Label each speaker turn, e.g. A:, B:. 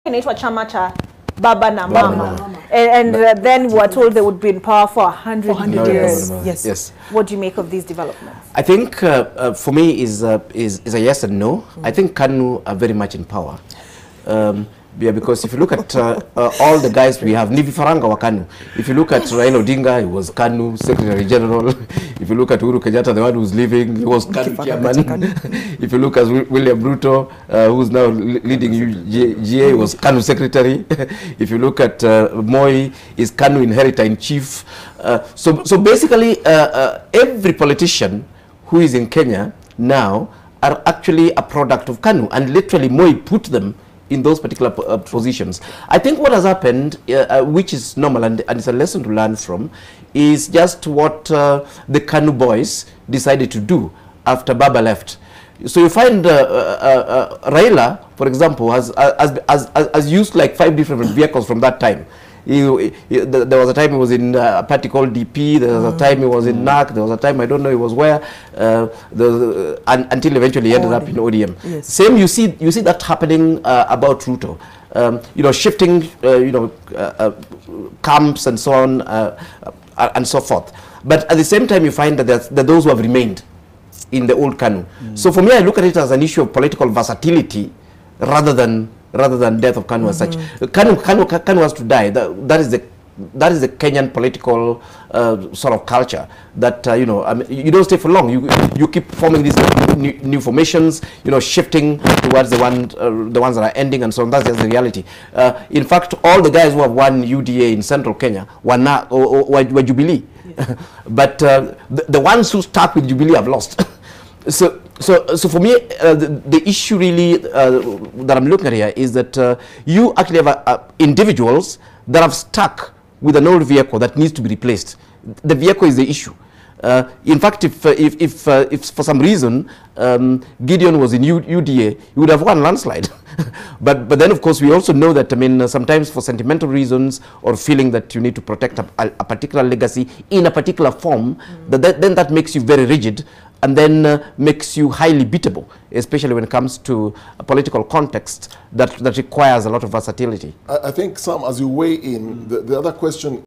A: inaitwa chama cha baba na mama. And then we were told they would be in power for 100 years.
B: Yes.
A: What do you make of these developments?
B: I think for me is a yes and no. I think Kanu are very much in power. Yeah, because if you look at all the guys we have, ni vifaraga wa Kanu. If you look at Raila Odinga, he was Kanu Secretary General. If you look at Uhuru Kenyatta, the one who's leaving, he was Kanu chairman. If you look at William Ruto, who's now leading UGA, he was Kanu Secretary. If you look at Moi, is Kanu Inheritor in Chief. So basically, every politician who is in Kenya now are actually a product of Kanu, and literally Moi put them in those particular positions. I think what has happened, which is normal and it's a lesson to learn from, is just what the Kanu boys decided to do after Baba left. So you find Raila, for example, has used like 5 different vehicles from that time. There was a time he was in a party called DP, there was a time he was in NAC, there was a time I don't know he was where, until eventually he ended up in ODM.
C: Yes.
B: Same, you see that happening about Ruto. You know, shifting, camps and so on and so forth. But at the same time, you find that there's those who have remained in the old Kanu. So for me, I look at it as an issue of political versatility rather than death of Kanu as such. Kanu has to die. That is the Kenyan political sort of culture that you know. I mean, you don't stay for long. You keep forming these new formations. You know, shifting towards the ones that are ending and so on. That's just the reality. In fact, all the guys who have won UDA in Central Kenya were Jubilee, yes. But the ones who stuck with Jubilee have lost. So for me, the issue really that I'm looking at here is that you actually have individuals that have stuck with an old vehicle that needs to be replaced. The vehicle is the issue. In fact, if for some reason Gideon was in UDA, he would have won landslide. but then of course we also know that, I mean, sometimes for sentimental reasons or feeling that you need to protect a particular legacy in a particular form, then that makes you very rigid, and then makes you highly beatable, especially when it comes to a political context that requires a lot of versatility.
D: I think, Sam, as you weigh in, the other question